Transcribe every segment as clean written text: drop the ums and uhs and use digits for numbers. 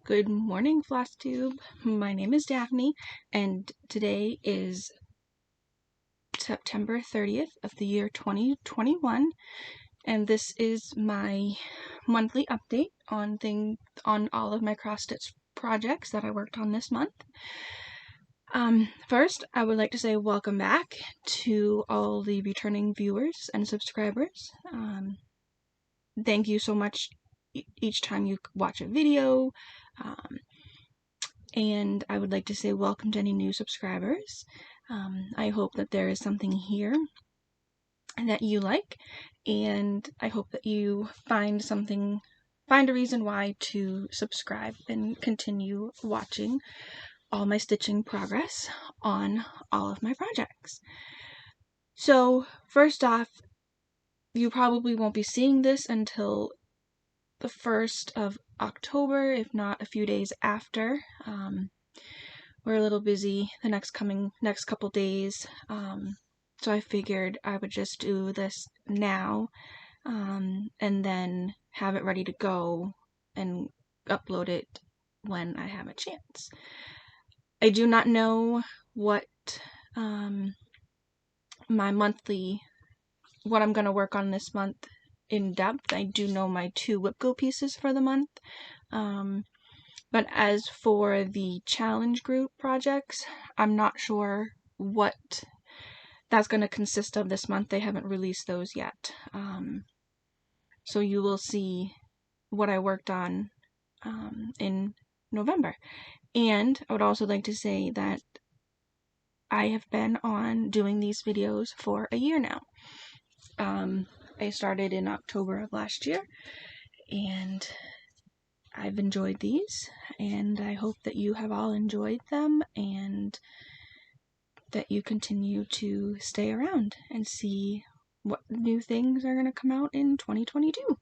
Good morning, Flosstube. My name is Daphne, and today is September 30th of the year 2021, and this is my monthly update on all of my cross-stitch projects that I worked on this month. First, I would like to say welcome back to all the returning viewers and subscribers. Thank you so much each time you watch a video. And I would like to say welcome to any new subscribers. I hope that there is something here that you like, and I hope that you find a reason why to subscribe and continue watching all my stitching progress on all of my projects. So first off, you probably won't be seeing this until the 1st of October, if not a few days after. We're a little busy the next couple days, so I figured I would just do this now, and then have it ready to go and upload it when I have a chance. I do not know what what I'm going to work on this month in depth. I do know my 2 WIP Go pieces for the month, but as for the challenge group projects, I'm not sure what that's going to consist of this month. They haven't released those yet, so you will see what I worked on in November. And I would also like to say that I have been on doing these videos for a year now. I started in October of last year, and I've enjoyed these, and I hope that you have all enjoyed them, and that you continue to stay around and see what new things are going to come out in 2022.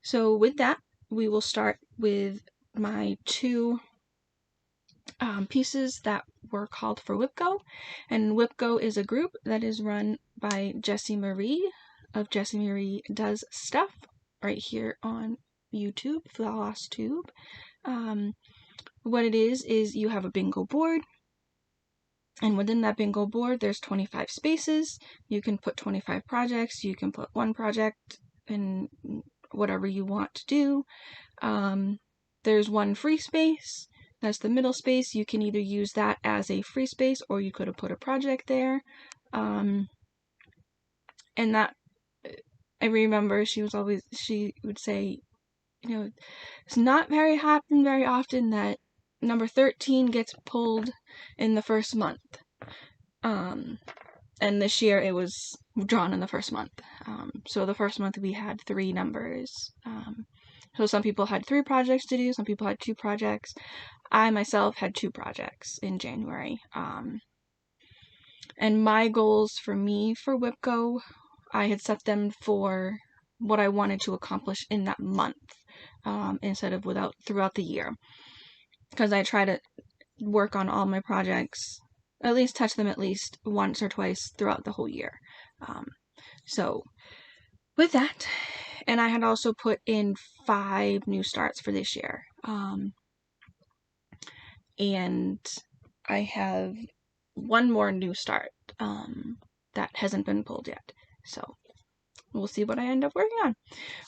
So with that, we will start with my 2 pieces that were called for WIP Go, and WIP Go is a group that is run by Jessie Marie of Jessie Marie Does Stuff right here on YouTube, Flosstube. What it is you have a bingo board, and within that bingo board there's 25 spaces. You can put 25 projects, you can put 1 project, and whatever you want to do. There's 1 free space. That's the middle space. You can either use that as a free space, or you could have put a project there. And that, I remember she would say, you know, it's not very often that number 13 gets pulled in the first month. And this year it was drawn in the first month. So the first month we had 3 numbers. So some people had 3 projects to do, some people had 2 projects. I myself had 2 projects in January. And my goals for WIP Go, I had set them for what I wanted to accomplish in that month, instead of throughout the year. Because I try to work on all my projects, at least touch them at least once or twice throughout the whole year. So with that, and I had also put in 5 new starts for this year. And I have 1 more new start that hasn't been pulled yet. So we'll see what I end up working on.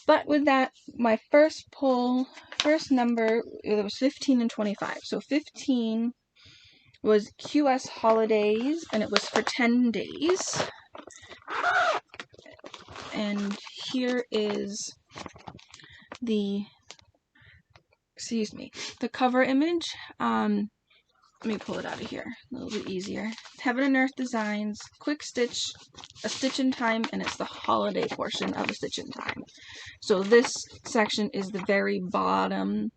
But with that, my first number, it was 15 and 25. So 15 was QS Holidays, and it was for 10 days. And here is the cover image. Let me pull it out of here, a little bit easier. Heaven and Earth Designs, quick stitch, a stitch in time, and it's the holiday portion of a stitch in time. So this section is the very bottom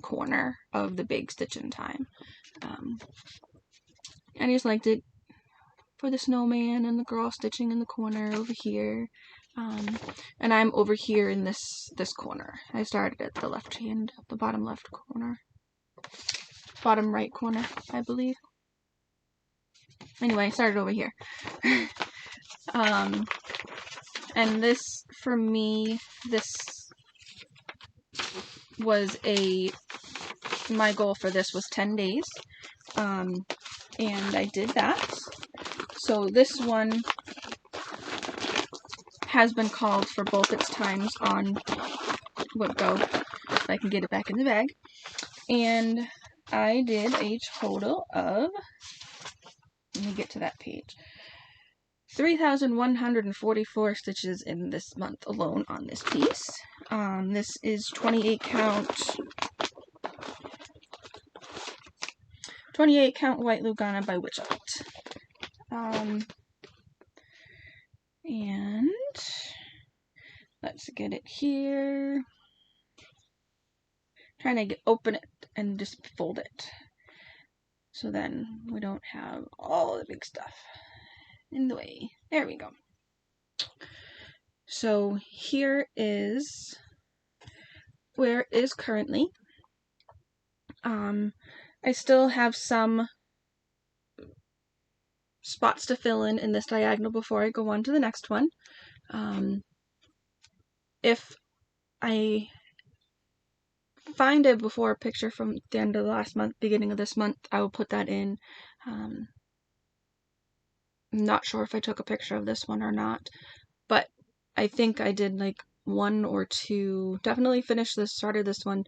corner of the big stitch in time. I just liked it for the snowman and the girl stitching in the corner over here. And I'm over here in this corner. I started at the bottom left corner. Bottom right corner, I believe. Anyway, I started over here. And this, for me, this was my goal for this was 10 days. And I did that. So this one has been called for both its times on WIP Go, if I can get it back in the bag. And I did a total of, let me get to that page, 3,144 stitches in this month alone on this piece. This is 28 count White Lugana by Witch Art. And let's get it here. Trying to open it and just fold it, so then we don't have all the big stuff in the way. There we go. So here is where it is currently. I still have some spots to fill in this diagonal before I go on to the next one. If I find a before picture from the end of the last month, beginning of this month, I will put that in. I'm not sure if I took a picture of this one or not, but I think I did like one or two. Definitely started this one.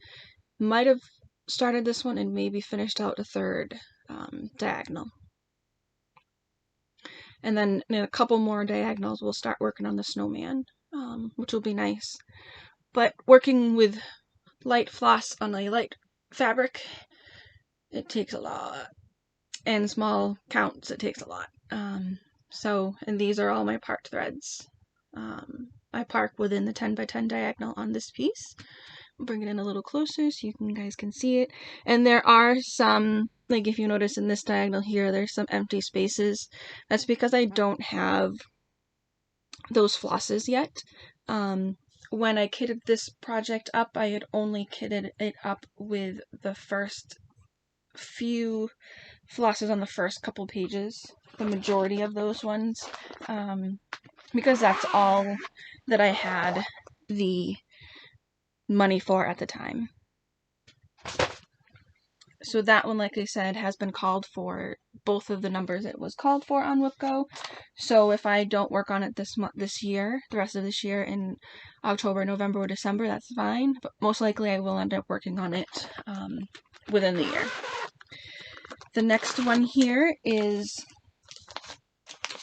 Might have started this one and maybe finished out a third diagonal. And then in a couple more diagonals, we'll start working on the snowman, which will be nice. But working with light floss on a light fabric, it takes a lot. And small counts, it takes a lot. And these are all my part threads. I park within the 10 by 10 diagonal on this piece. I'll bring it in a little closer so you guys can see it. And there are some, like if you notice in this diagonal here, there's some empty spaces. That's because I don't have those flosses yet. When I kitted this project up, I had only kitted it up with the first few flosses on the first couple pages, the majority of those ones, because that's all that I had the money for at the time. So that one, like I said, has been called for both of the numbers it was called for on WIP Go. So if I don't work on it this year, the rest of this year in October, November, or December, that's fine. But most likely I will end up working on it within the year. The next one here is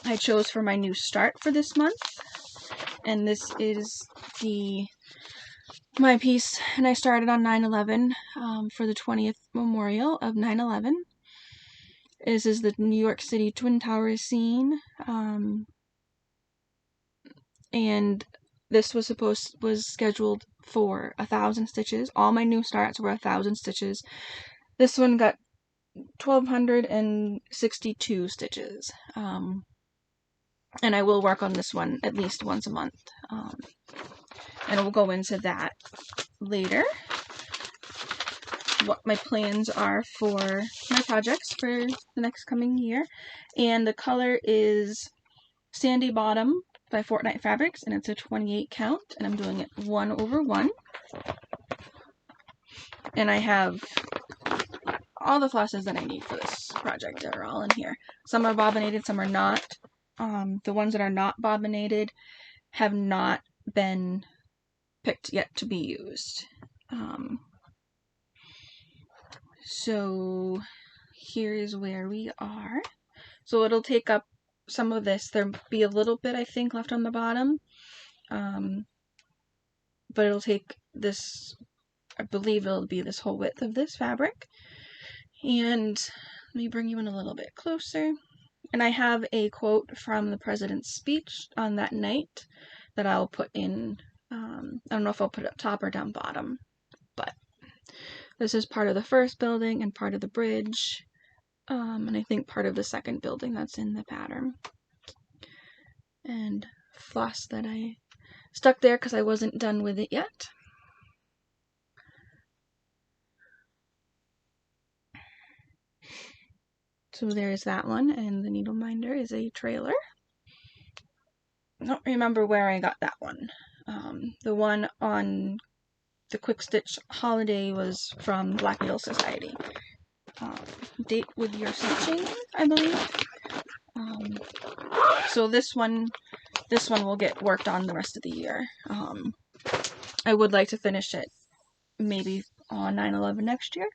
I chose for my new start for this month, and this is my piece, and I started on 9/11 for the 20th memorial of 9/11. This is the New York City Twin Towers scene, and this was scheduled for 1,000 stitches. All my new starts were 1,000 stitches. This one got 1,262 stitches. And I will work on this one at least once a month. And we'll go into that later. What my plans are for my projects for the next coming year. And the color is Sandy Bottom by Fortnite Fabrics, and it's a 28 count, and I'm doing it 1/1. And I have all the flosses that I need for this project are all in here. Some are bobbinated, some are not. The ones that are not bobbinated have not been picked yet to be used. So here's where we are. So it'll take up some of this. There'll be a little bit, I think, left on the bottom. But it'll take this, I believe it'll be this whole width of this fabric. And let me bring you in a little bit closer. And I have a quote from the president's speech on that night that I'll put in, I don't know if I'll put it up top or down bottom, but this is part of the first building and part of the bridge, and I think part of the second building that's in the pattern. And floss that I stuck there because I wasn't done with it yet. So there's that one, and the needle minder is a trailer. I don't remember where I got that one. The one on the Quick Stitch Holiday was from Black Needle Society. Date with your stitching, I believe. So this one will get worked on the rest of the year. I would like to finish it maybe on 9/11 next year.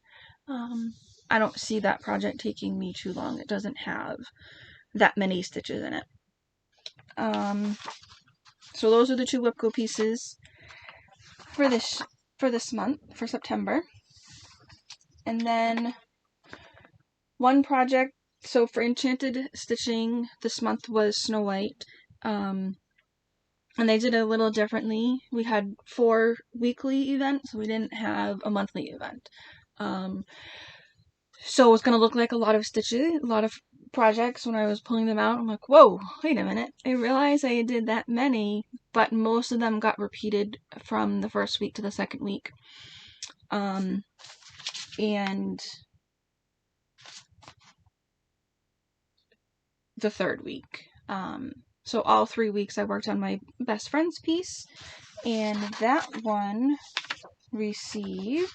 I don't see that project taking me too long. It doesn't have that many stitches in it. So those are the 2 WIP Go pieces for this month, for September. And then one project, so for Enchanted Stitching this month was Snow White. And they did it a little differently. We had 4 weekly events, so we didn't have a monthly event. So it's going to look like a lot of stitches, a lot of projects. When I was pulling them out, I'm like, whoa, wait a minute. I realized I did that many, but most of them got repeated from the first week to the second week. And the third week. So all 3 weeks I worked on my best friend's piece, and that one received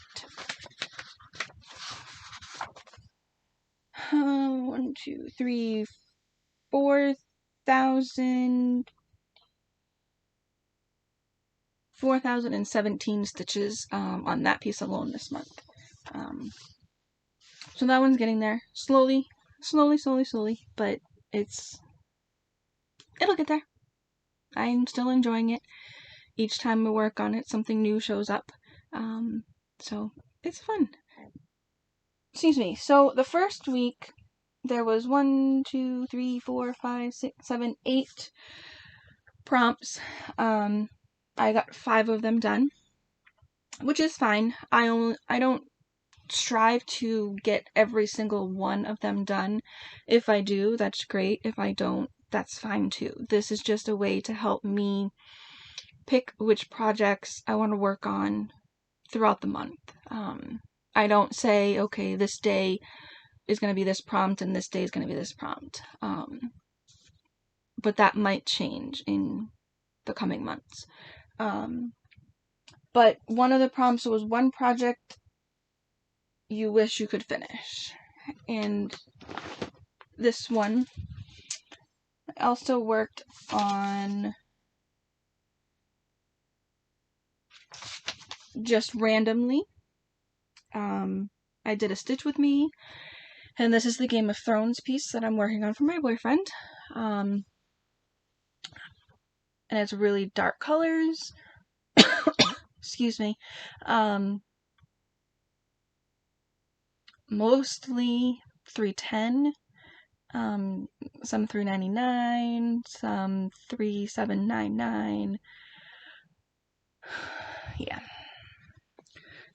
4,017 stitches on that piece alone this month. So that one's getting there slowly, but it'll get there. I'm still enjoying it. Each time I work on it, something new shows up. So it's fun. Excuse me. So the first week, there was 1, 2, 3, 4, 5, 6, 7, 8 prompts. I got 5 of them done, which is fine. I don't strive to get every single one of them done. If I do, that's great. If I don't, that's fine too. This is just a way to help me pick which projects I want to work on throughout the month. I don't say, okay, this day is going to be this prompt and this day is going to be this prompt. But that might change in the coming months. But one of the prompts was one project you wish you could finish. And this one, I also worked on just randomly. I did a Stitch With Me, and this is the Game of Thrones piece that I'm working on for my boyfriend. And it's really dark colors. Excuse me. Mostly 310, some 399, some 3799. Yeah.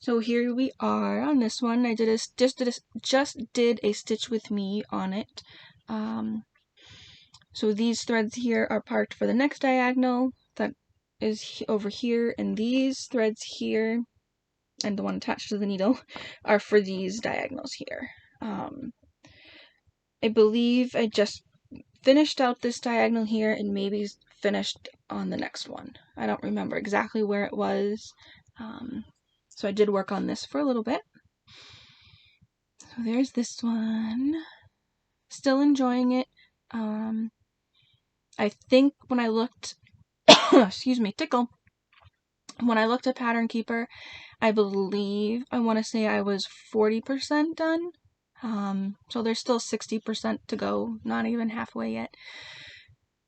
So here we are on this one. I just did a Stitch With Me on it. So these threads here are parked for the next diagonal that is over here, and these threads here and the one attached to the needle are for these diagonals here. I believe I just finished out this diagonal here and maybe finished on the next one. I don't remember exactly where it was. So I did work on this for a little bit. So there's this one. Still enjoying it. I think when I looked, excuse me, tickle. When I looked at Pattern Keeper, I believe, I want to say I was 40% done. So there's still 60% to go, not even halfway yet.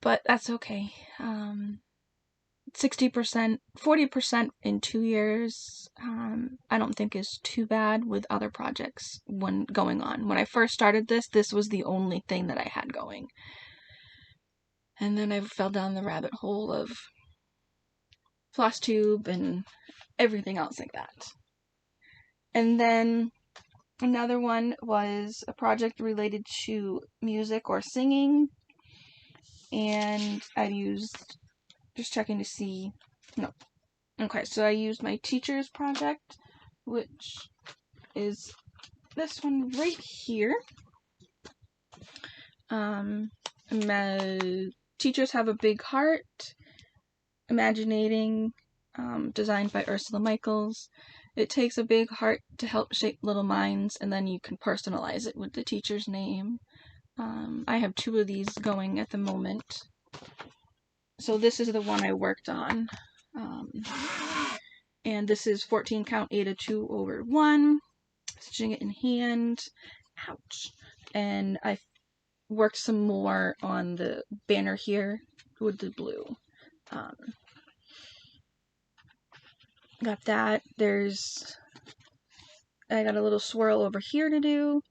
But that's okay. 60%, 40% in 2 years, I don't think is too bad with other projects when going on. When I first started this was the only thing that I had going. And then I fell down the rabbit hole of Flosstube and everything else like that. And then another one was a project related to music or singing. And I used, just checking to see, no. Okay, so I used my teacher's project, which is this one right here. My teachers have a big heart, imagining designed by Ursula Michaels. It takes a big heart to help shape little minds, and then you can personalize it with the teacher's name. I have 2 of these going at the moment. So this is the one I worked on. And this is 14 count A to 2 over 1. Stitching it in hand. Ouch. And I worked some more on the banner here with the blue. Got that. I got a little swirl over here to do,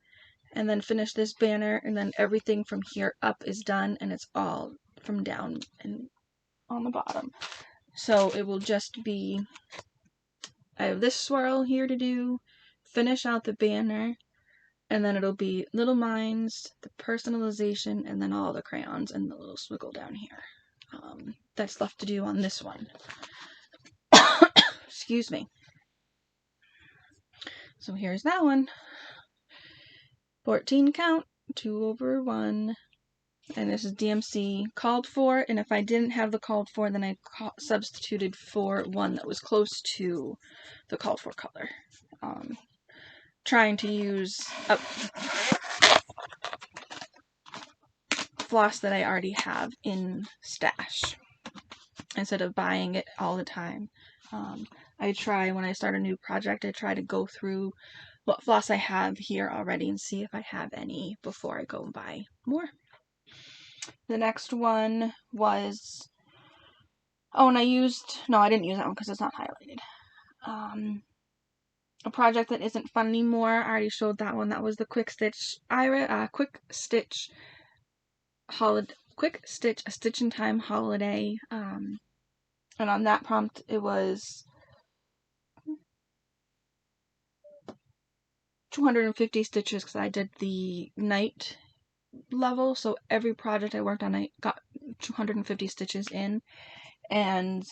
and then finish this banner, and then everything from here up is done, and it's all from down and on the bottom. So it will just be, I have this swirl here to do, finish out the banner, and then it'll be little minds, the personalization, and then all the crayons and the little swiggle down here. That's left to do on this one. Excuse me. So here's that one. 14 count, 2 over 1. And this is DMC called for, and if I didn't have the called for, then I substituted for one that was close to the called for color. Trying to use a floss that I already have in stash instead of buying it all the time. I try, when I start a new project, I try to go through what floss I have here already and see if I have any before I go and buy more. The next one was, and I didn't use that one because it's not highlighted. A project that isn't fun anymore. I already showed that one. That was the Quick Stitch a Stitch in Time holiday. And on that prompt, it was 250 stitches because I did the night level. So every project I worked on, I got 250 stitches in. And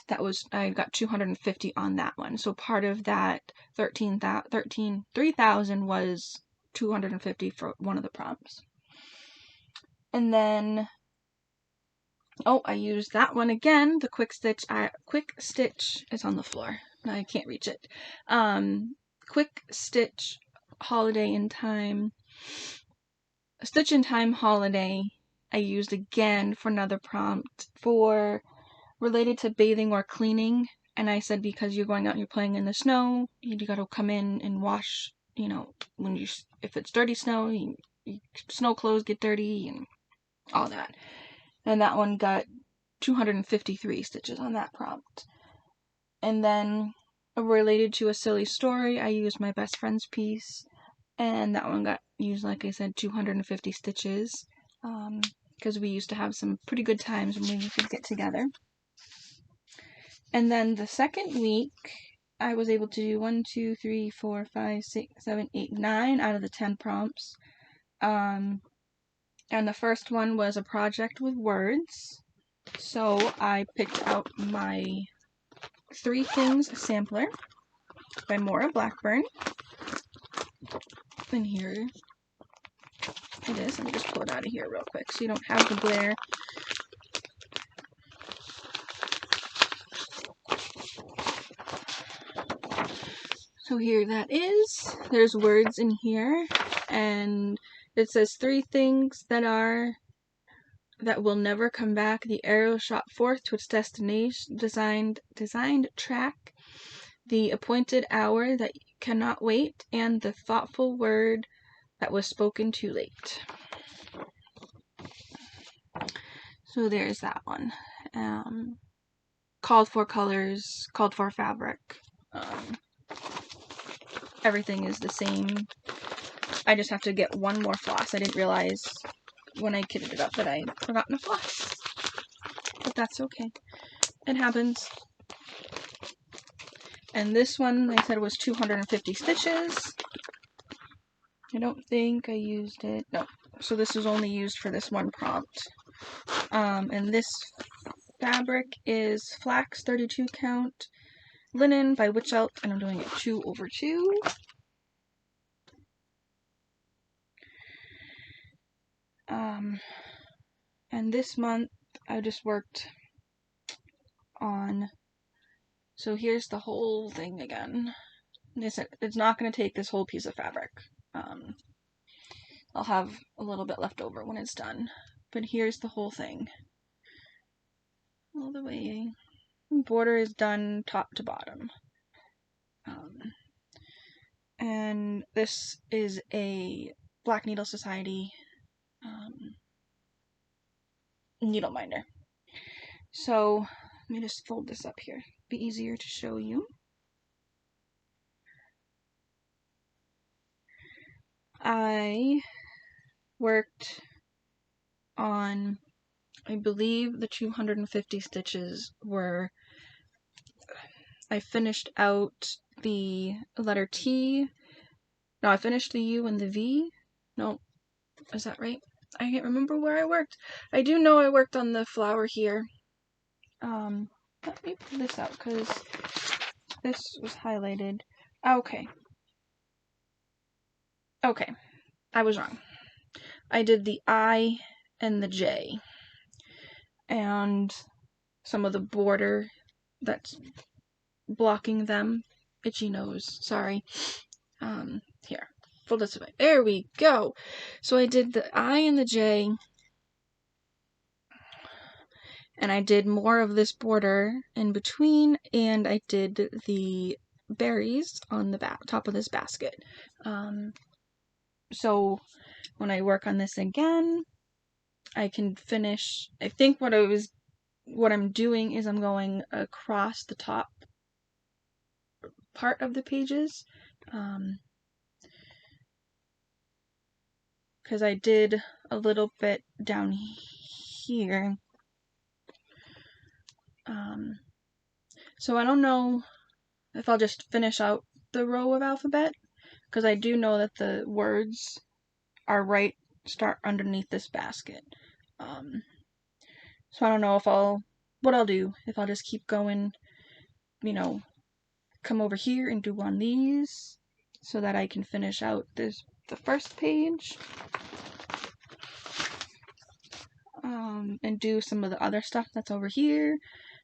I got 250 on that one. So part of that 3,000 was 250 for one of the prompts. And then, I used that one again, the Quick Stitch. Quick Stitch is on the floor. I can't reach it. Quick Stitch Holiday in Time. A Stitch in Time Holiday I used again for another prompt for related to bathing or cleaning, and I said because you're going out and you're playing in the snow, you gotta come in and wash, if it's dirty snow, snow clothes get dirty and all that. And that one got 253 stitches on that prompt. And then related to a silly story, I used my best friend's piece, and that one got used, like I said, 250 stitches, because we used to have some pretty good times when we could get together. And then the second week, I was able to do 1, 2, 3, 4, 5, 6, 7, 8, 9 out of the 10 prompts. And the first one was a project with words. So I picked out my 3 Things sampler by Maura Blackburn. And here it is. Let me just pull it out of here real quick so you don't have the glare. So here that is. There's words in here, and it says 3 things that will never come back. The arrow shot forth to its destination, designed track, the appointed hour that cannot wait, and the thoughtful word that was spoken too late. So there's that one. Called for colors, called for fabric. Everything is the same. I just have to get one more floss. I didn't realize when I kitted it up that I had forgotten a floss. But that's okay. It happens. And this one, I said, was 250 stitches. I don't think I used it. No. So this was only used for this one prompt. And this fabric is flax 32 count linen by Witch Elk, and I'm doing it 2 over 2. And this month I just worked on So here's the whole thing again. It's not going to take this whole piece of fabric. I'll have a little bit left over when it's done. But here's the whole thing. All the way. Border is done top to bottom. And this is a Black Needle Society needle minder. So let me just fold this up here. Be easier to show you. I worked on, I believe the 250 stitches were, I finished out the letter T. No, I finished the U and the V. No, is that right? I can't remember where I worked. I do know I worked on the flower here. Let me pull this out because this was highlighted. Okay. Okay. I was wrong. I did the I and the J. And some of the border that's blocking them. Itchy nose. Sorry. Here. Fold this away. There we go. So I did the I and the J. And I did more of this border in between, and I did the berries on the top of this basket. So when I work on this again, I can finish. I think what I'm doing is I'm going across the top part of the pages, because I did a little bit down here. So I don't know if I'll just finish out the row of alphabet, because I do know that the words are start underneath this basket. So I don't know what I'll do, if I'll just keep going, come over here and do one of these, so that I can finish out the first page, and do some of the other stuff that's over here,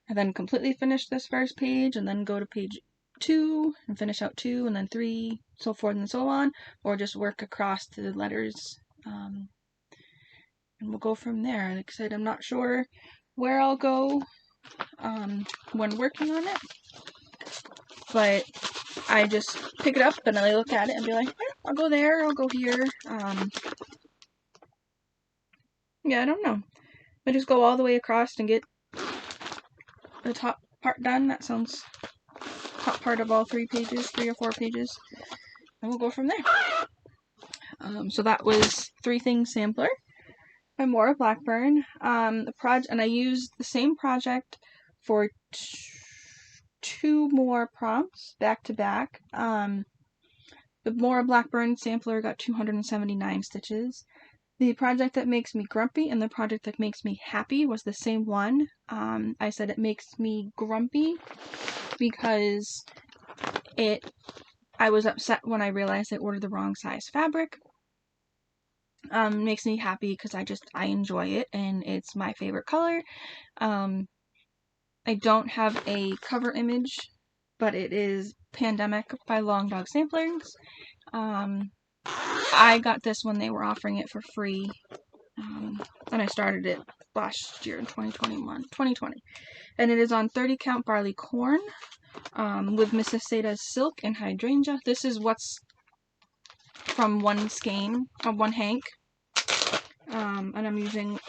and then completely finish this first page, and then go to page 2 and finish out 2, and then 3, so forth and so on, or just work across the letters, and we'll go from there. Like I said, I'm not sure where I'll go when working on it, but I just pick it up and I look at it and be like, I'll go there, I'll go here. Yeah, I don't know. I just go all the way across and get the top part done. That sounds top part of all 3 or 4 pages, and we'll go from there. So that was 3 Things Sampler by Maura Blackburn. And I used the same project for 2 more prompts back to back. The Maura Blackburn sampler got 279 stitches. The project that makes me grumpy and the project that makes me happy was the same one. I said it makes me grumpy because I was upset when I realized I ordered the wrong size fabric. Makes me happy because I enjoy it and it's my favorite color. I don't have a cover image, but it is Pandemic by Long Dog Samplers. I got this when they were offering it for free, and I started it last year in 2020. And it is on 30 count barley corn, with Mrs. Sada's silk and hydrangea. This is what's from one skein, one hank, and I'm using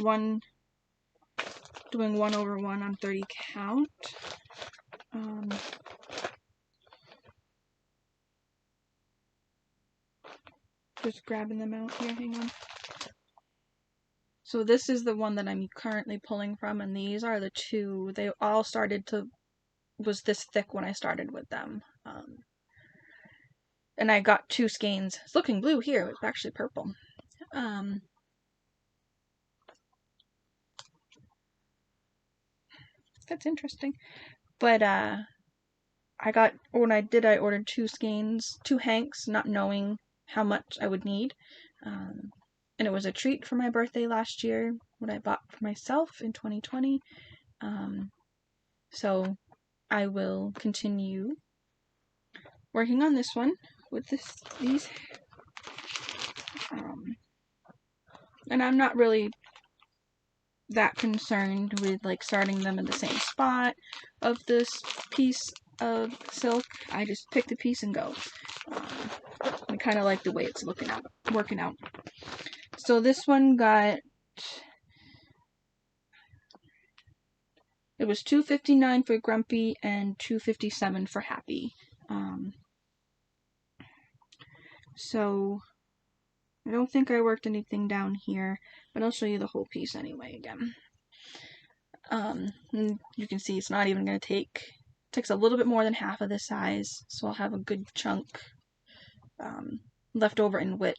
doing 1/1 on 30 count. Just grabbing them out here, hang on. So this is the one that I'm currently pulling from, and these are the 2. They all was this thick when I started with them. And I got 2 skeins. It's looking blue here, it's actually purple. That's interesting. But I ordered 2 skeins, 2 hanks, not knowing how much I would need. And it was a treat for my birthday last year, what I bought for myself in 2020. So I will continue working on this one with these. And I'm not really that concerned with like starting them in the same spot of this piece of silk. I just pick the piece and go. I kind of like the way it's working out. So this one got, it was $2.59 for Grumpy and $2.57 for Happy. So I don't think I worked anything down here, but I'll show you the whole piece anyway again. You can see it's not even going to takes a little bit more than half of this size, so I'll have a good chunk left over in width.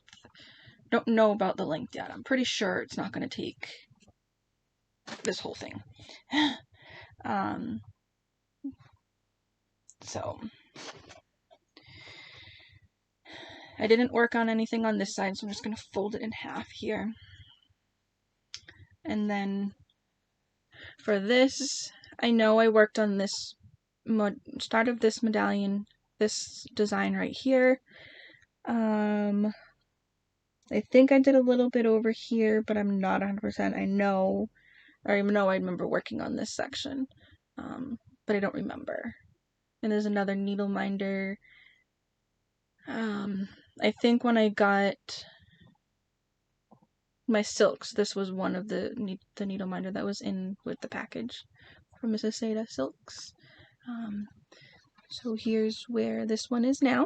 Don't know about the length yet. I'm pretty sure it's not going to take this whole thing. So I didn't work on anything on this side, so I'm just going to fold it in half here. And then for this, I know I worked on this start of this medallion, this design right here. I think I did a little bit over here, but I'm not 100%. I know I remember working on this section, but I don't remember. And there's another needle minder. I think when I got my silks, this was one of the needle minder that was in with the package from Mrs. Seda Silks. So here's where this one is now.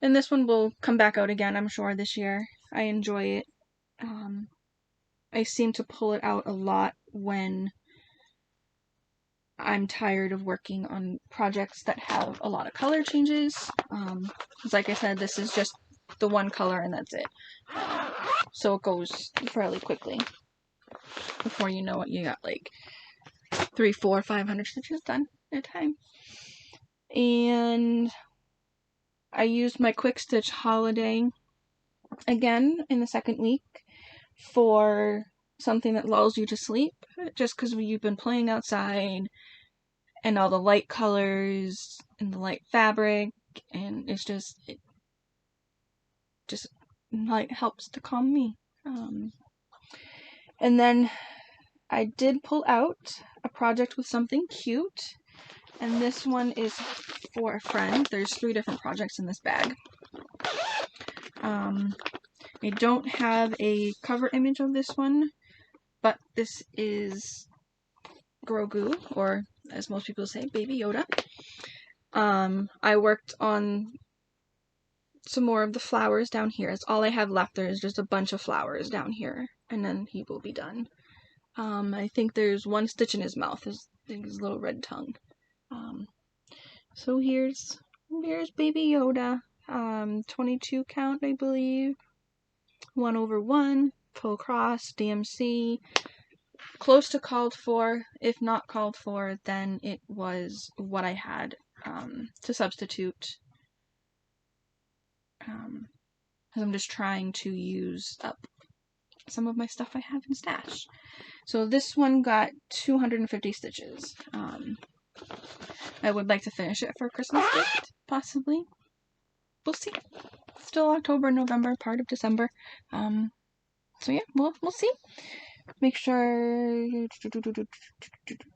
And this one will come back out again, I'm sure, this year. I enjoy it. I seem to pull it out a lot when I'm tired of working on projects that have a lot of color changes. Because like I said, this is just the one color and that's it. So it goes fairly quickly. Before you know it, you got like 300, 400, 500 stitches done at a time. And I used my Quick Stitch Holiday again in the second week for something that lulls you to sleep, just because you've been playing outside and all the light colors and the light fabric, and it just like helps to calm me. And then I did pull out a project with something cute, and this one is for a friend. There's 3 different projects in this bag. I don't have a cover image of this one, but this is Grogu, or as most people say, Baby Yoda. I worked on some more of the flowers down here. It's all I have left. There's just a bunch of flowers down here, and then he will be done. I think there's 1 stitch in his mouth, his little red tongue. So here's Baby Yoda. 22 count, I believe. 1/1, full cross, DMC. Close to called for. If not called for, then it was what I had to substitute. Because I'm just trying to use up some of my stuff I have in stash. So this one got 250 stitches. I would like to finish it for Christmas gift, possibly. We'll see. Still October, November, part of December. So yeah, we'll see. Make sure.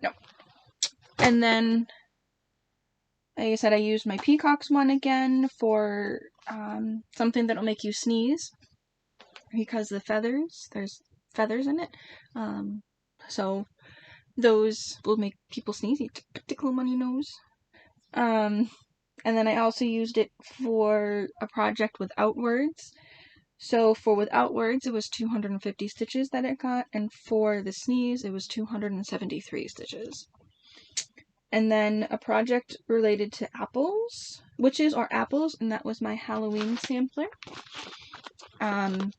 No. And then, like I said, I used my Peacocks one again for something that'll make you sneeze, because the feathers, there's feathers in it. So those will make people sneeze. You tickle them on your nose. And then I also used it for a project with Outwards. So for Without Words, it was 250 stitches that it got, and for the sneeze, it was 273 stitches. And then a project related to apples, witches or apples, and that was my Halloween sampler.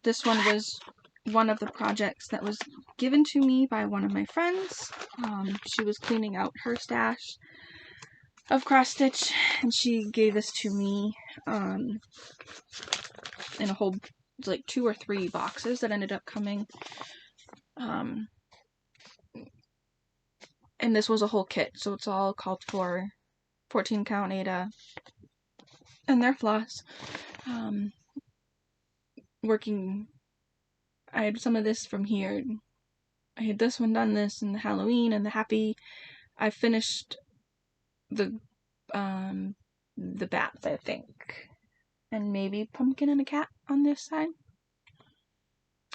This one was one of the projects that was given to me by one of my friends. She was cleaning out her stash of cross stitch, and she gave this to me in a whole, like 2 or 3 boxes that ended up coming. and this was a whole kit, so it's all called for 14 count Ada and their floss. I had some of this from here. I had this one done, this, and the Halloween and the Happy. I finished the bats, I think, and maybe pumpkin and a cat on this side.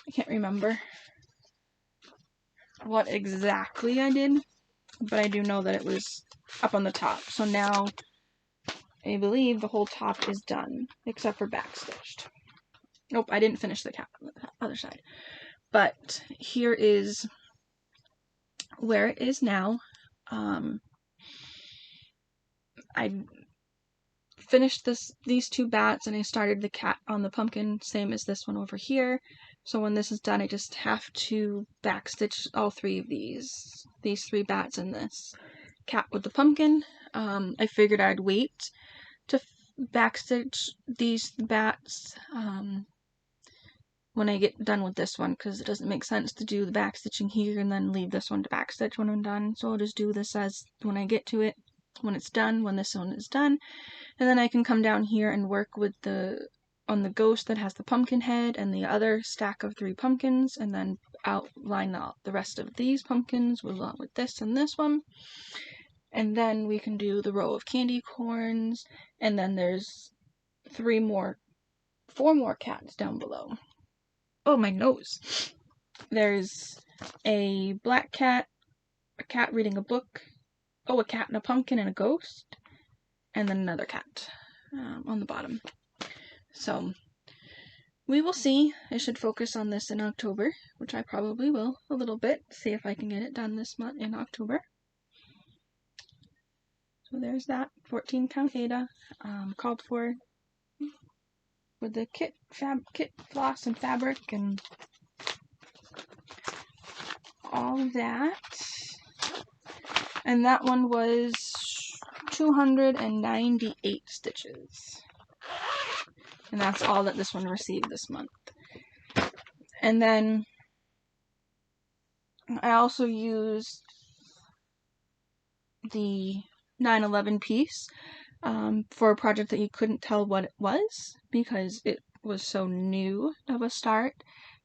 I can't remember what exactly I did, but I do know that it was up on the top. So now I believe the whole top is done, except for backstitched. Nope, I didn't finish the cap on the other side. But here is where it is now. I finished these two bats, and I started the cat on the pumpkin, same as this one over here. So when this is done, I just have to backstitch all three of these three bats and this cat with the pumpkin. I figured I'd wait to backstitch these bats when I get done with this one, because it doesn't make sense to do the backstitching here and then leave this one to backstitch when I'm done. So I'll just do this as when I get to it, when it's done, when this one is done, and then I can come down here and work with on the ghost that has the pumpkin head and the other stack of 3 pumpkins, and then outline the rest of these pumpkins along with this and this one. And then we can do the row of candy corns, and then there's 4 more cats down below. Oh, my nose. There's a black cat, a cat reading a book, a cat and a pumpkin and a ghost, and then another cat on the bottom. So we will see. I should focus on this in October, which I probably will a little bit, see if I can get it done this month in October. So there's that 14 count Ada, called for with the kit floss and fabric and all of that. And that one was 298 stitches. And that's all that this one received this month. And then I also used the 9/11 piece for a project that you couldn't tell what it was because it was so new of a start.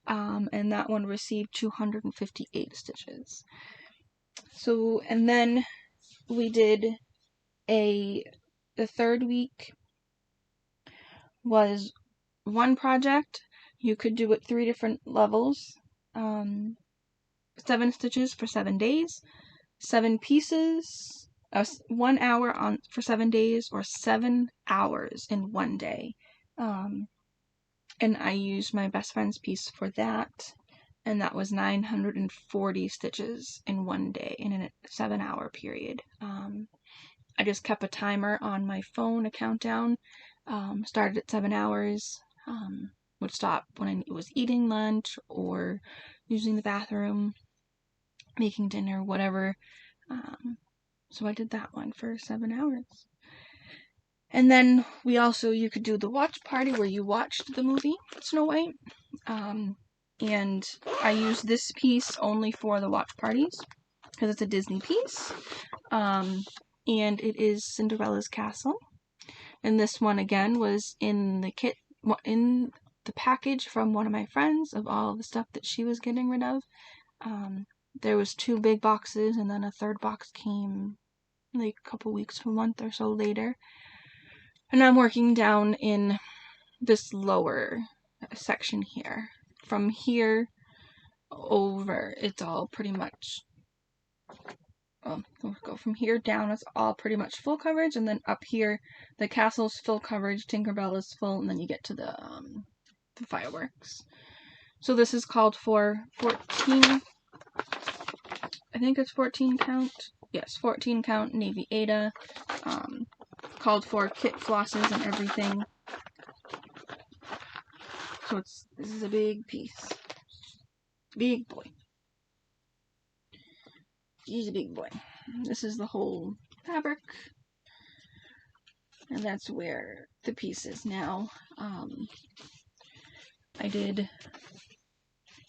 And that one received 258 stitches. So, and then we did the third week was one project. You could do it 3 different levels. 7 stitches for 7 days, 7 pieces, 1 hour for 7 days, or 7 hours in 1 day. And I used my best friend's piece for that, and that was 940 stitches in 1 day in a 7-hour period. I just kept a timer on my phone, a countdown. Started at 7 hours, would stop when I was eating lunch or using the bathroom, making dinner, whatever. So I did that one for 7 hours. And then you could do the watch party where you watched the movie Snow White. And I used this piece only for the watch parties because it's a Disney piece. And it is Cinderella's castle. And this one again was in the kit, in the package from one of my friends of all the stuff that she was getting rid of. There was 2 big boxes, and then a 3rd box came like a couple weeks, a month or so later. And I'm working down in this lower section here. From here over, it's all pretty much, we'll go from here down, it's all pretty much full coverage, and then up here, the castle's full coverage, Tinkerbell is full, and then you get to the fireworks. So this is called for 14, I think it's 14 count, yes, 14 count Navy Ada, called for kit flosses and everything. So this is a big piece. Big boy. He's a big boy. This is the whole fabric. And that's where the piece is now. I did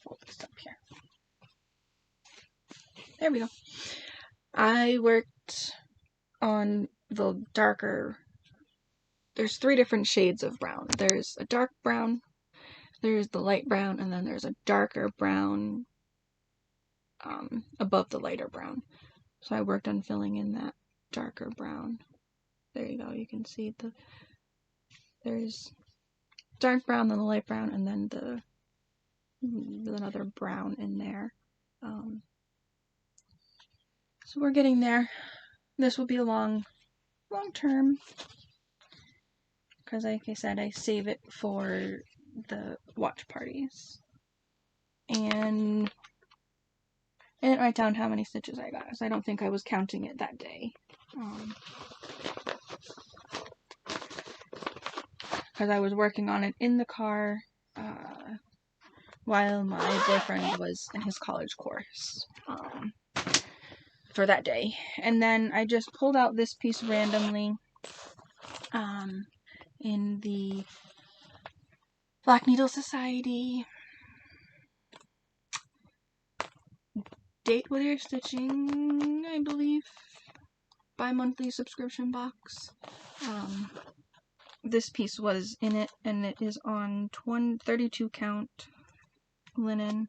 hold this up here. There we go. I worked on the darker, there's 3 different shades of brown. There's a dark brown, there's the light brown, and then there's a darker brown above the lighter brown. So I worked on filling in that darker brown. There you go, you can see there's dark brown, then the light brown, and then another brown in there. So we're getting there. This will be a long term, because like I said, I save it for the watch parties. And I didn't write down how many stitches I got, so I don't think I was counting it that day. Because I was working on it in the car while my boyfriend was in his college course for that day. And then I just pulled out this piece randomly in the Black Needle Society Date With Your Stitching, I believe, bi-monthly subscription box. This piece was in it, and it is on 32 count linen.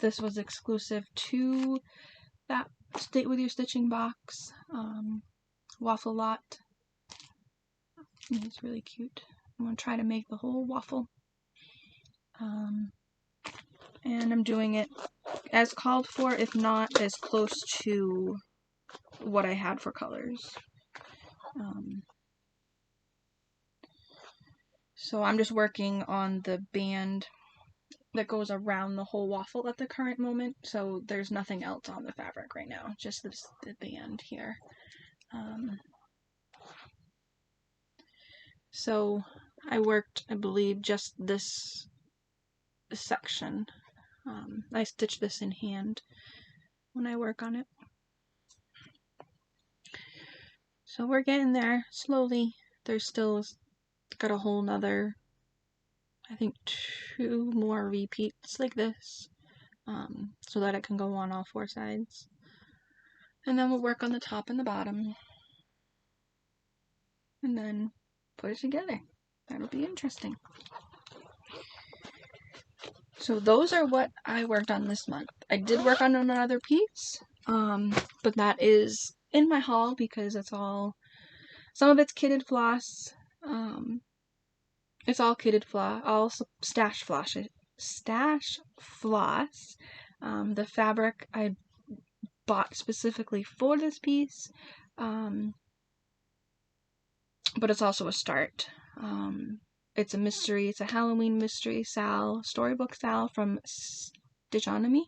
This was exclusive to that Date With Your Stitching box. Waffle lot. It's really cute. I'm going to try to make the whole waffle. And I'm doing it as called for, if not as close to what I had for colors. So I'm just working on the band that goes around the whole waffle at the current moment, so there's nothing else on the fabric right now, just the band here. So I worked, I believe, just this section. I stitch this in hand when I work on it. So we're getting there slowly. There's still got a whole nother, I think 2 more repeats like this, so that it can go on all 4 sides. And then we'll work on the top and the bottom, and then put it together. That'll be interesting. So those are what I worked on this month. I did work on another piece, but that is in my haul because it's all, some of it's kitted floss. It's all kitted floss, all stash floss. The fabric I bought specifically for this piece, but it's also a start. It's a mystery. It's a Halloween mystery storybook Sal from Stitchonomy,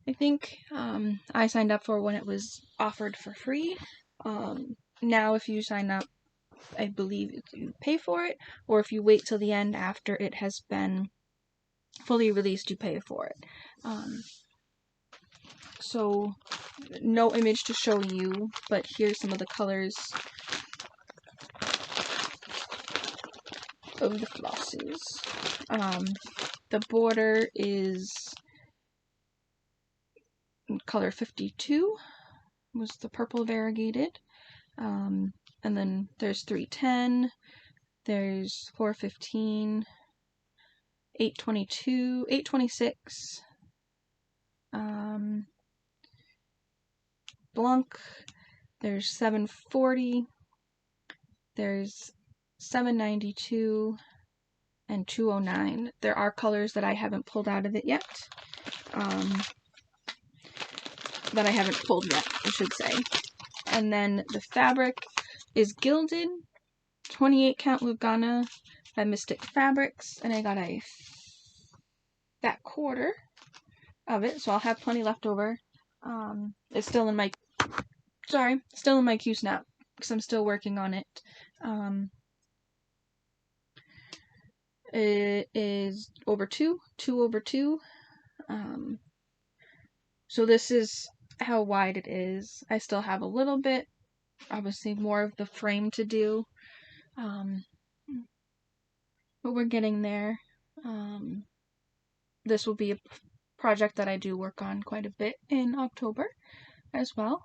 I think. I signed up for when it was offered for free. Now if you sign up, I believe you pay for it, or if you wait till the end after it has been fully released, you pay for it. So no image to show you, but here's some of the colors of the flosses. The border is color 52, was the purple variegated. And then there's 310, there's 415, 822, 826, Blanc, there's 740, there's 792, and 209. There are colors that I haven't pulled out of it yet. That I haven't pulled yet, I should say. And then the fabric is gilded, 28 count Lugana by Mystic Fabrics, and I got that quarter of it, so I'll have plenty left over. It's still in my Q-snap because I'm still working on it. It is over 2 over 2. So this is how wide it is. I still have a little bit, obviously more of the frame to do, but we're getting there. This will be a project that I do work on quite a bit in October, as well.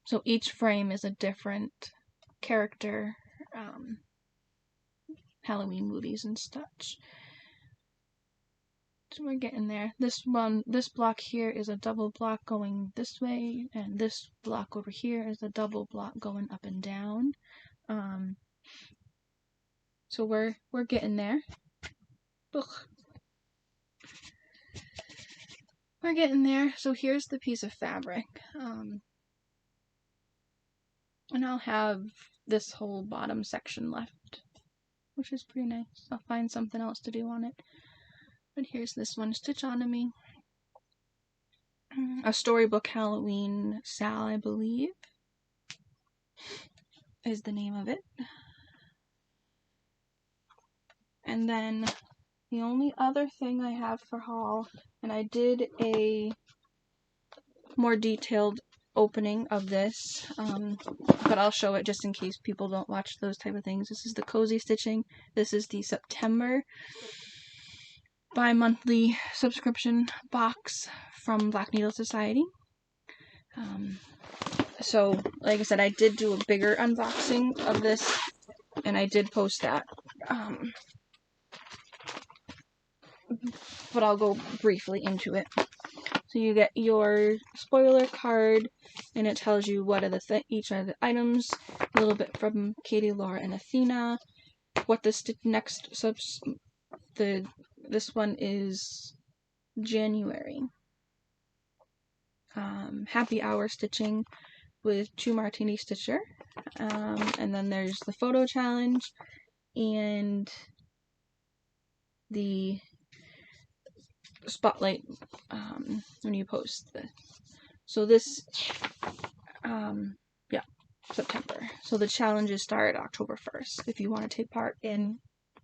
So each frame is a different character, Halloween movies and such. So we're getting there. This block here is a double block going this way, and this block over here is a double block going up and down. So we're getting there. Ugh. We're getting there. So here's the piece of fabric. And I'll have this whole bottom section left, which is pretty nice. I'll find something else to do on it. But here's this one, Stitchonomy. A Storybook Halloween Sal, I believe, is the name of it. And then the only other thing I have for haul, and I did a more detailed opening of this, but I'll show it just in case people don't watch those type of things. This is the Cozy Stitching. This is the September bi-monthly subscription box from Black Needle Society. So, like I said, I did do a bigger unboxing of this, and I did post that. But I'll go briefly into it. So you get your spoiler card, and it tells you what are each of the items, a little bit from Katie, Laura, and Athena, what the next this one is January. Happy Hour Stitching with True Martini Stitcher, and then there's the photo challenge and the spotlight when you post this. So this, yeah, September. So the challenges start October 1st if you want to take part in,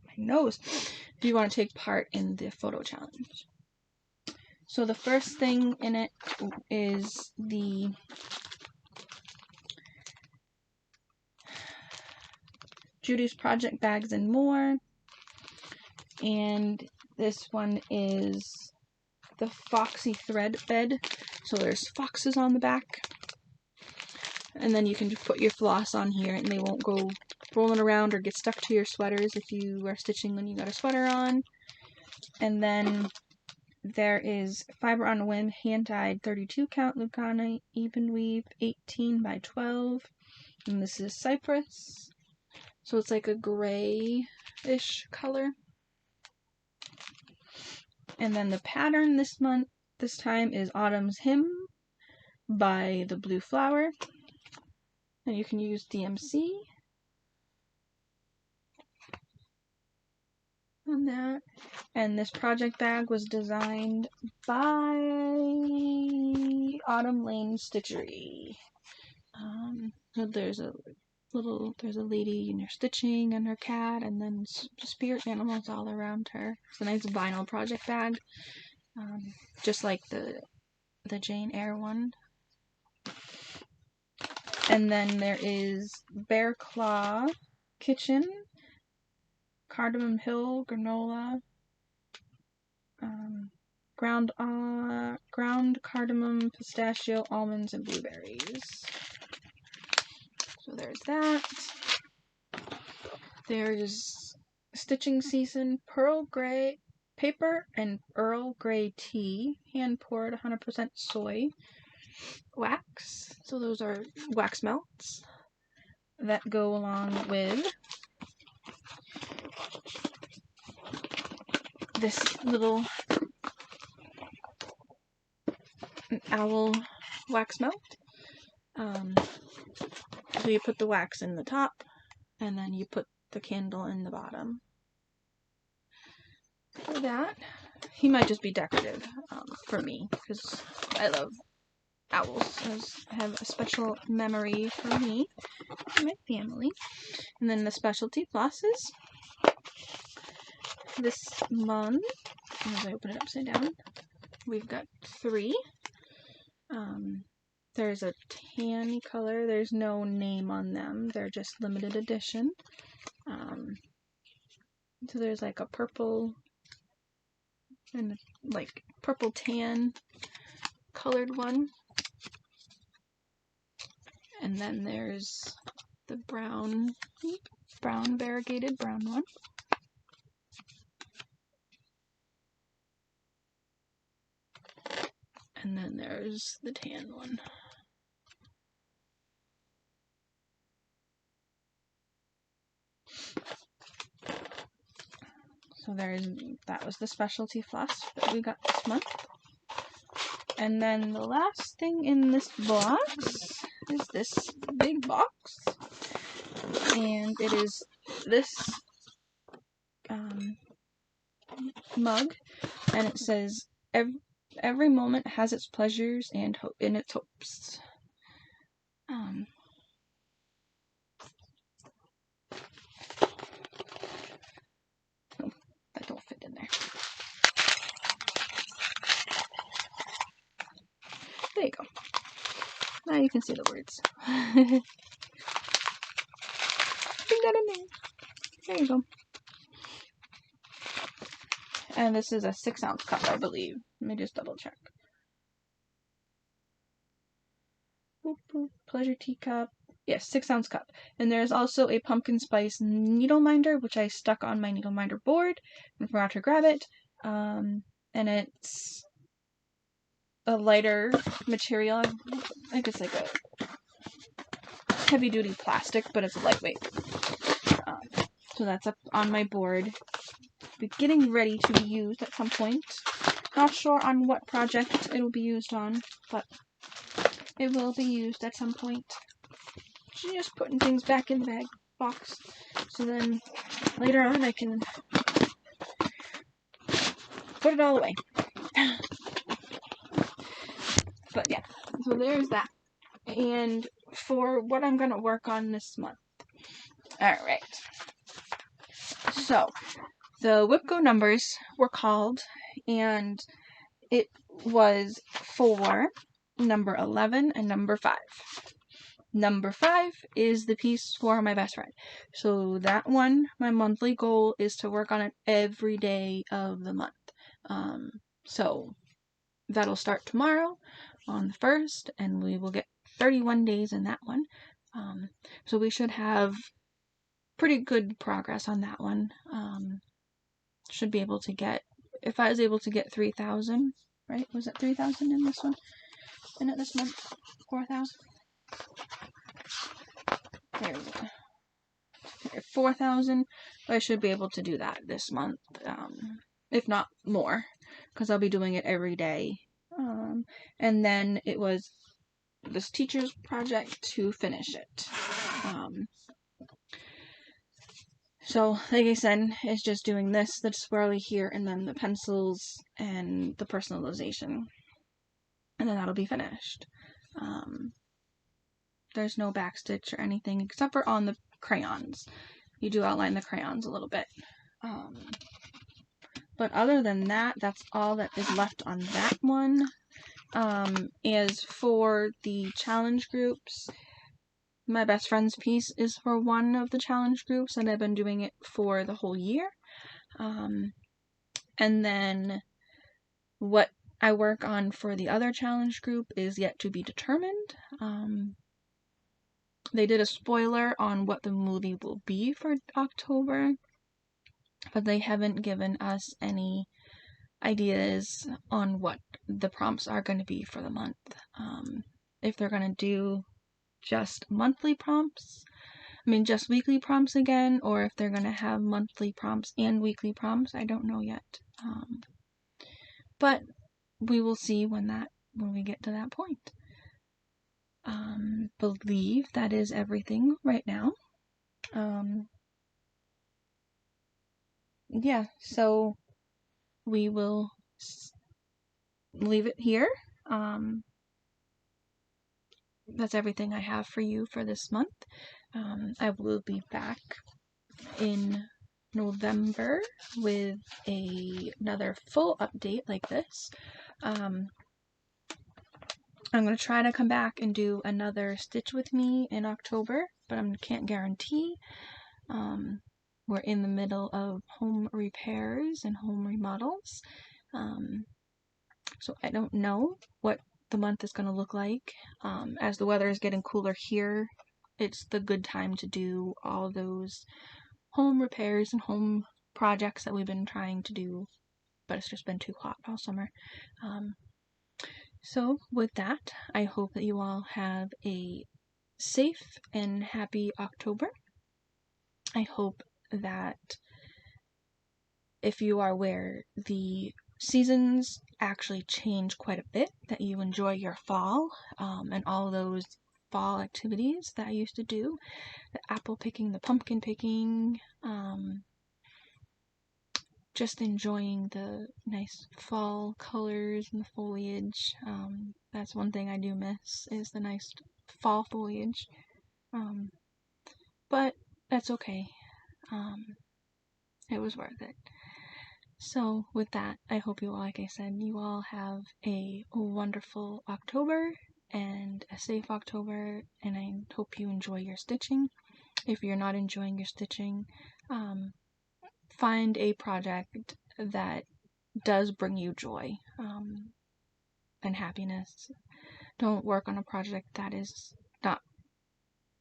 if you want to take part in the photo challenge. So the first thing in it is the Judy's Project Bags and More, and this one is the Foxy Thread Bed. So there's foxes on the back, and then you can just put your floss on here and they won't go rolling around or get stuck to your sweaters if you are stitching when you got a sweater on. And then there is Fiber on a Whim hand-dyed 32 count Lucana Evenweave 18 by 12, and this is Cypress. So it's like a grayish color. And then the pattern this time is Autumn's Hymn by the Blue Flower. And you can use DMC on that. And this project bag was designed by Autumn Lane Stitchery. So there's a lady in her stitching and her cat, and then spirit animals all around her. It's a nice vinyl project bag, just like the Jane Eyre one. And then there is Bear Claw Kitchen, Cardamom Hill granola, ground cardamom, pistachio, almonds, and blueberries. So there's that. There's Stitching Season Pearl Gray Paper and Earl Grey Tea, hand poured 100% soy wax. So those are wax melts that go along with this little owl wax melt. So you put the wax in the top, and then you put the candle in the bottom. For that, he might just be decorative for me, because I love owls. Those have a special memory for me and my family. And then the specialty flosses. This month, as I open it upside down, we've got 3. There's a tan color. There's no name on them. They're just limited edition. So there's like a purple and like purple tan colored one. And then there's the brown variegated brown one. And then there's the tan one. So that was the specialty floss that we got this month. And then the last thing in this box is this big box. And it is this mug, and it says every moment has its pleasures and its hopes. Oh, that don't fit in there. There you go. Now you can see the words. Bring that in there. There you go. And this is a 6-ounce cup, I believe. Let me just double check. Boop, boop. Pleasure teacup. Yes, 6-ounce cup. And there's also a pumpkin spice needle minder, which I stuck on my needle minder board and forgot to grab it. And it's a lighter material. I think it's like a heavy duty plastic, but it's lightweight. So that's up on my board. Be getting ready to be used at some point. Not sure on what project it will be used on, but it will be used at some point. Just putting things back in the box, so then later on I can put it all away. But yeah, so there's that. And for what I'm going to work on this month. Alright. So, the WIP Go numbers were called, and it was for number 11 and number 5. Number 5 is the piece for my best friend. So that one, my monthly goal is to work on it every day of the month. So that'll start tomorrow on the 1st, and we will get 31 days in that one. So we should have pretty good progress on that one. Should be able to get, if I was able to get 3,000, right? Was it 3,000 in this one? In it this month? 4,000? There we go. 4,000. I should be able to do that this month, if not more, because I'll be doing it every day. And then it was this teacher's project to finish it. So, like I said, it's just doing this, the swirly here, and then the pencils and the personalization. And then that'll be finished. There's no backstitch or anything except for on the crayons. You do outline the crayons a little bit. But other than that, that's all that is left on that one. As for the challenge groups, my best friend's piece is for one of the challenge groups, and I've been doing it for the whole year. And then what I work on for the other challenge group is yet to be determined. They did a spoiler on what the movie will be for October, but they haven't given us any ideas on what the prompts are going to be for the month. If they're going to do just monthly prompts, just weekly prompts again, or if they're going to have monthly prompts and weekly prompts, I don't know yet. But we will see when we get to that point. Believe that is everything right now. Yeah, so we will leave it here. That's everything I have for you for this month. I will be back in November with another full update like this. I'm going to try to come back and do another Stitch With Me in October, but I can't guarantee. We're in the middle of home repairs and home remodels. So I don't know what the month is going to look like. As the weather is getting cooler here, it's the good time to do all those home repairs and home projects that we've been trying to do, but it's just been too hot all summer. So with that, I hope that you all have a safe and happy October. I hope that if you are where the seasons actually change quite a bit, that you enjoy your fall, and all those fall activities that I used to do, the apple picking, the pumpkin picking, just enjoying the nice fall colors and the foliage. That's one thing I do miss, is the nice fall foliage. But that's okay. It was worth it. So with that, I hope you all, like I said, you all have a wonderful October and a safe October, and I hope you enjoy your stitching. If you're not enjoying your stitching, find a project that does bring you joy and happiness. Don't work on a project that is not,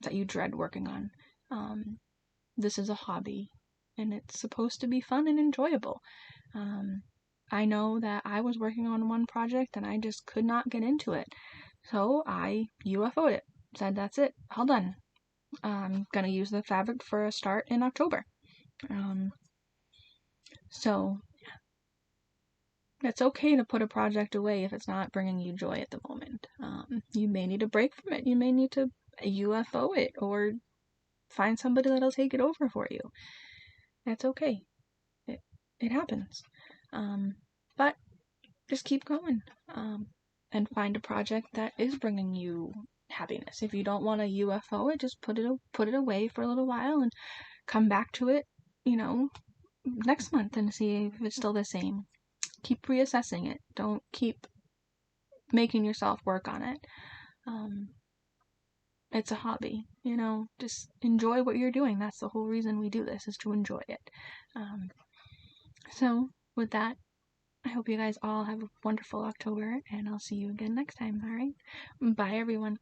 that you dread working on. This is a hobby, and it's supposed to be fun and enjoyable. I know that I was working on one project and I just could not get into it, so I UFO'd it. Said that's it, all done. I'm gonna use the fabric for a start in October. So it's okay to put a project away if it's not bringing you joy at the moment. You may need a break from it. You may need to UFO it or find somebody that'll take it over for you. That's okay. It happens. But just keep going. And find a project that is bringing you happiness. If you don't want to UFO it, just put it away for a little while and come back to it, next month and see if it's still the same. Keep reassessing it. Don't keep making yourself work on it. It's a hobby, just enjoy what you're doing. That's the whole reason we do this, is to enjoy it. So with that, I hope you guys all have a wonderful October, and I'll see you again next time, alright? Bye, everyone.